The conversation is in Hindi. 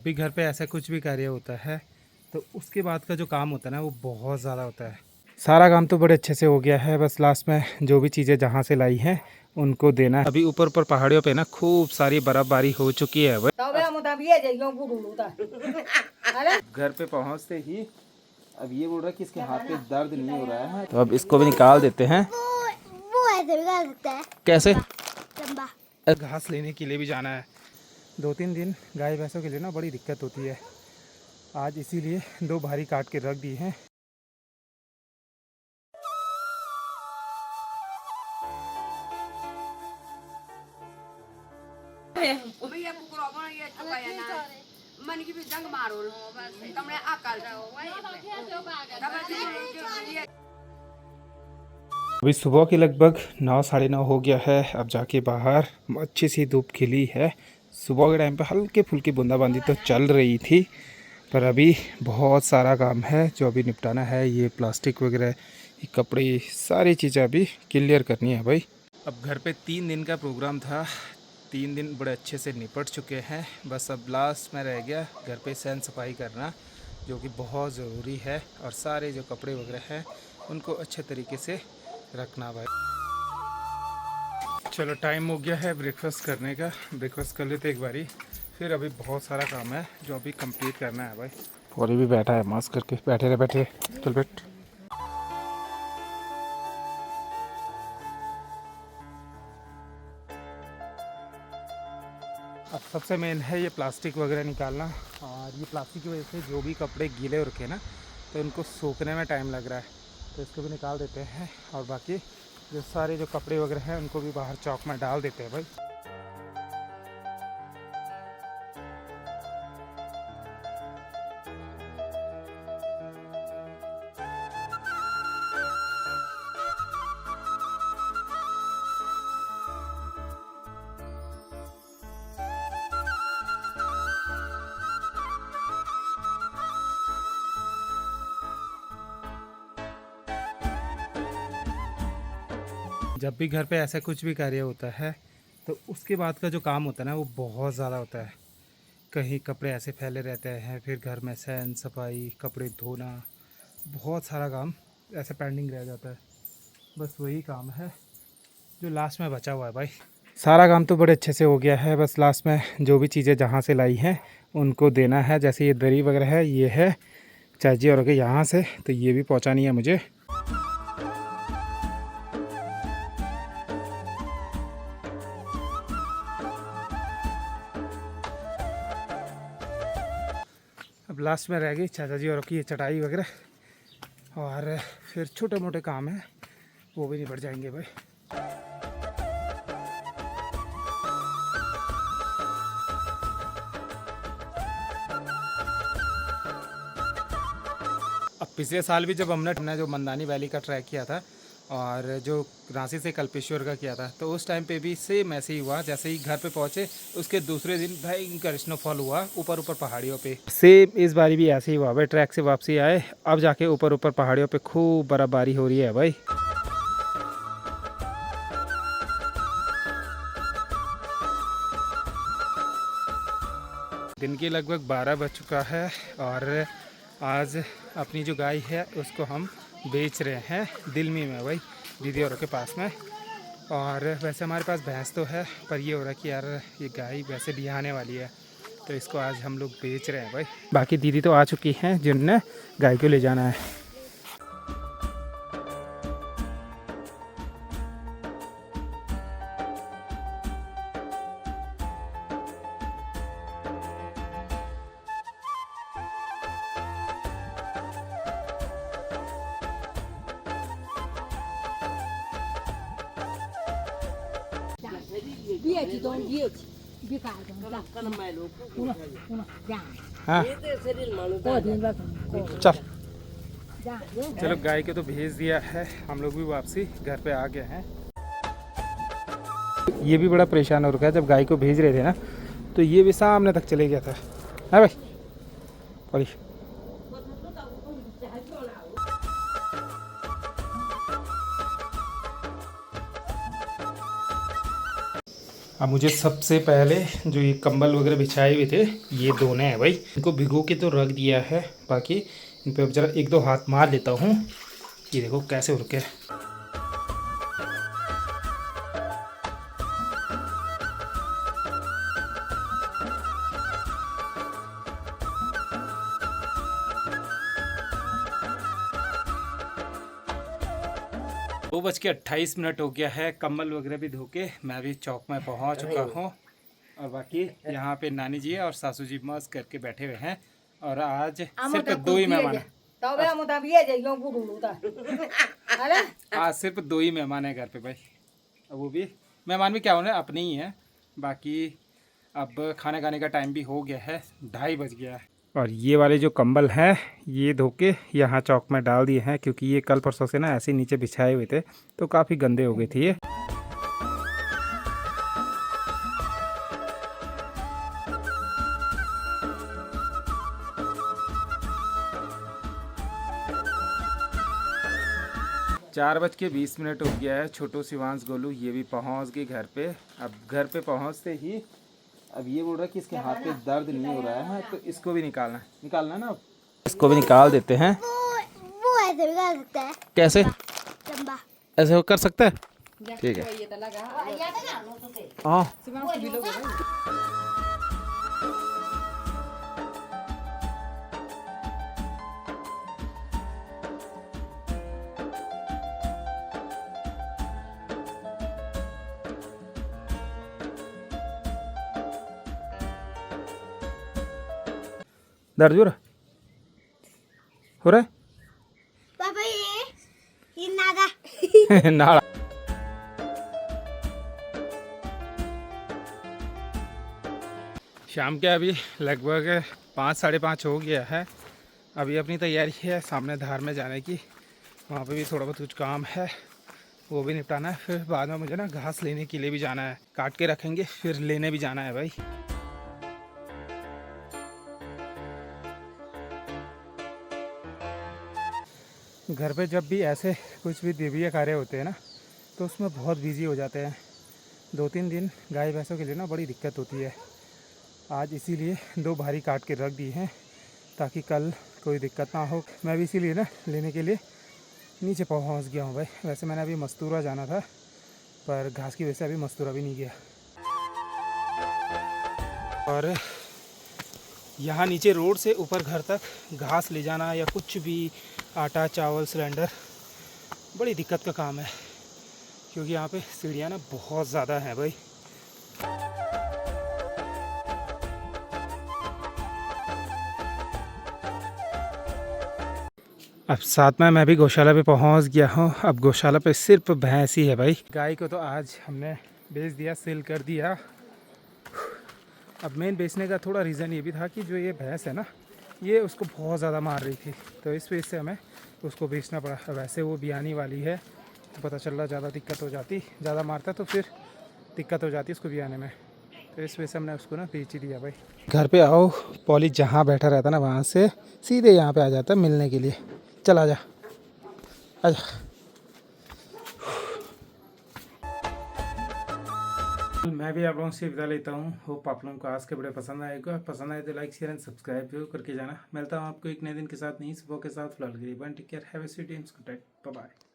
भी घर पे ऐसा कुछ भी कार्य होता है तो उसके बाद का जो काम होता है ना वो बहुत ज़्यादा होता है। सारा काम तो बड़े अच्छे से हो गया है, बस लास्ट में जो भी चीज़ें जहाँ से लाई हैं उनको देना है। अभी ऊपर ऊपर पहाड़ियों पे ना खूब सारी बर्फबारी हो चुकी है। घर पे पहुँचते ही अब ये बोल रहा है कि इसके हाथ पे दर्द नहीं हो रहा है, तो अब इसको भी निकाल देते हैं। वो ऐसे भी कर सकता है। कैसे? लंबा घास लेने के लिए भी जाना है। 2-3 दिन गाय भैंसों के लिए ना बड़ी दिक्कत होती है। आज इसीलिए 2 भारी काट के रख दी हैं। अभी सुबह के लगभग 9 साढ़े 9 हो गया है। अब जाके बाहर अच्छी सी धूप खिली है। सुबह के टाइम पे हल्के फुल्की बूंदाबांदी तो चल रही थी, पर अभी बहुत सारा काम है जो अभी निपटाना है। ये प्लास्टिक वगैरह, ये कपड़े, सारी चीज़ें अभी क्लियर करनी है भाई। अब घर पे 3 दिन का प्रोग्राम था, 3 दिन बड़े अच्छे से निपट चुके हैं। बस अब लास्ट में रह गया घर पे सैन सफाई करना, जो कि बहुत ज़रूरी है। और सारे जो कपड़े वगैरह हैं उनको अच्छे तरीके से रखना भाई। चलो टाइम हो गया है ब्रेकफास्ट करने का, ब्रेकफास्ट कर लेते एक बारी। फिर अभी बहुत सारा काम है जो अभी कंप्लीट करना है भाई। और ये भी बैठा है मास्क करके, बैठे रहे बैठे रहे, चल बैठ। अब सबसे मेन है ये प्लास्टिक वगैरह निकालना। और ये प्लास्टिक की वजह से जो भी कपड़े गीले हो रखे ना तो इनको सूखने में टाइम लग रहा है, तो इसको भी निकाल देते हैं। और बाकी जो सारे जो कपड़े वगैरह हैं उनको भी बाहर चौक में डाल देते हैं भाई। जब भी घर पे ऐसा कुछ भी कार्य होता है तो उसके बाद का जो काम होता है ना वो बहुत ज़्यादा होता है। कहीं कपड़े ऐसे फैले रहते हैं, फिर घर में सैन सफाई, कपड़े धोना, बहुत सारा काम ऐसे पेंडिंग रह जाता है। बस वही काम है जो लास्ट में बचा हुआ है भाई। सारा काम तो बड़े अच्छे से हो गया है, बस लास्ट में जो भी चीज़ें जहाँ से लाई हैं उनको देना है। जैसे ये दरी वगैरह है, ये है चाची और के यहाँ से, तो ये भी पहुँचानी है मुझे। अब लास्ट में रह गई चाचा जी और की ये चटाई वगैरह, और फिर छोटे मोटे काम हैं वो भी निपट जाएंगे भाई। अब पिछले साल भी जब हमने जो मंदानी वैली का ट्रैक किया था और जो रांची से कल्पेश्वर का किया था, तो उस टाइम पे भी सेम ऐसे ही हुआ। जैसे ही घर पे पहुंचे उसके दूसरे दिन भयंकर स्नोफॉल हुआ ऊपर ऊपर पहाड़ियों पे। सेम इस बारी भी ऐसे ही हुआ भाई। ट्रैक से वापसी आए, अब जाके ऊपर ऊपर पहाड़ियों पे खूब बर्फबारी हो रही है भाई। दिन के लगभग 12 बज चुका है और आज अपनी जो गाय है उसको हम बेच रहे हैं दिल्मी में भाई, दीदी औरों के पास में। और वैसे हमारे पास भैंस तो है, पर ये हो रहा है कि यार ये गाय वैसे भी आने वाली है, तो इसको आज हम लोग बेच रहे हैं भाई। बाकी दीदी तो आ चुकी हैं जिनने गाय को ले जाना है। हाँ चल, चलो गाय के तो भेज दिया है, हम लोग भी वापसी घर पे आ गए हैं। ये भी बड़ा परेशान हो रखा है, जब गाय को भेज रहे थे ना तो ये भी सामने तक चले गया था। हाँ भाई परी। अब मुझे सबसे पहले जो ये कंबल वगैरह बिछाए हुए थे ये धोने हैं भाई। इनको भिगो के तो रख दिया है, बाकी इन पे अब जरा एक दो हाथ मार लेता हूँ। ये देखो कैसे उड़ के। 2:28 हो गया है। कम्बल वगैरह भी धो के मैं भी चौक में पहुंच चुका हूं। और बाकी यहाँ पे नानी जी और सासू जी मस्त करके बैठे हुए हैं। और आज सिर्फ 2 ही मेहमान हैं। आज सिर्फ 2 ही मेहमान है घर पे भाई। अब वो भी मेहमान भी क्या होने अपने ही हैं। बाकी अब खाने खाने का टाइम भी हो गया है, 2:30 बज गया है। और ये वाले जो कंबल हैं ये धो के यहाँ चौक में डाल दिए हैं, क्योंकि ये कल परसों से ना ऐसे नीचे बिछाए हुए थे तो काफ़ी गंदे हो गए थे ये। चार 4:20 हो गया है। छोटू शिवांश गोलू ये भी पहुंच गए घर पे। अब घर पे पहुंचते ही अब ये बोल रहा है कि इसके हाथ पे दर्द नहीं हो रहा है, तो इसको भी निकालना है ना। अब इसको भी निकाल देते हैं। वो ऐसे भी कर सकता है। कैसे? चंबा ऐसे हो कर सकता है, ठीक है। हाँ दर्द हो रहा है पापा ये नागा नाड़ा। शाम के अभी लगभग 5 साढ़े 5 हो गया है। अभी अपनी तैयारी है सामने धार में जाने की। वहाँ पे भी थोड़ा बहुत कुछ काम है, वो भी निपटाना है। फिर बाद में मुझे ना घास लेने के लिए भी जाना है। काट के रखेंगे फिर लेने भी जाना है भाई। घर पे जब भी ऐसे कुछ भी देवीय कार्य होते हैं ना तो उसमें बहुत बिजी हो जाते हैं। 2-3 दिन गाय भैंसों के लिए ना बड़ी दिक्कत होती है। आज इसीलिए 2 भारी काट के रख दी हैं ताकि कल कोई दिक्कत ना हो। मैं भी इसीलिए ना लेने के लिए नीचे पहुंच गया हूं भाई। वैसे मैंने अभी मस्तूरा जाना था पर घास की वजह से अभी मस्तूरा भी नहीं गया। और यहाँ नीचे रोड से ऊपर घर तक घास ले जाना या कुछ भी आटा चावल सिलेंडर बड़ी दिक्कत का काम है, क्योंकि यहाँ पे सीढ़ियाँ ना बहुत ज़्यादा हैं भाई। अब साथ में मैं भी गौशाला पे पहुँच गया हूँ। अब गौशाला पे सिर्फ भैंस ही है भाई। गाय को तो आज हमने बेच दिया, सेल कर दिया। अब मेन बेचने का थोड़ा रीज़न ये भी था कि जो ये भैंस है ना ये उसको बहुत ज़्यादा मार रही थी, तो इस वजह से हमें उसको बेचना पड़ा। वैसे वो बियानी वाली है तो पता चल रहा ज़्यादा दिक्कत हो जाती, ज़्यादा मारता तो फिर दिक्कत हो जाती उसको बियाने में, तो इस वजह से हमने उसको ना बेच ही दिया भाई। घर पे आओ, पॉली जहाँ बैठा रहता ना वहाँ से सीधे यहाँ पे आ जाता मिलने के लिए। चल आजा आजा। मैं भी आप लोगों से विदा लेता हूँ। होप आप लोगों को आज के वीडियो पसंद आएगा। पसंद आए तो लाइक शेयर एंड सब्सक्राइब जरूर करके जाना। मिलता हूँ आपको एक नए दिन के साथ, नई सुबह के साथ। फिलहाल take care, have a sweet dreams, good night, bye bye.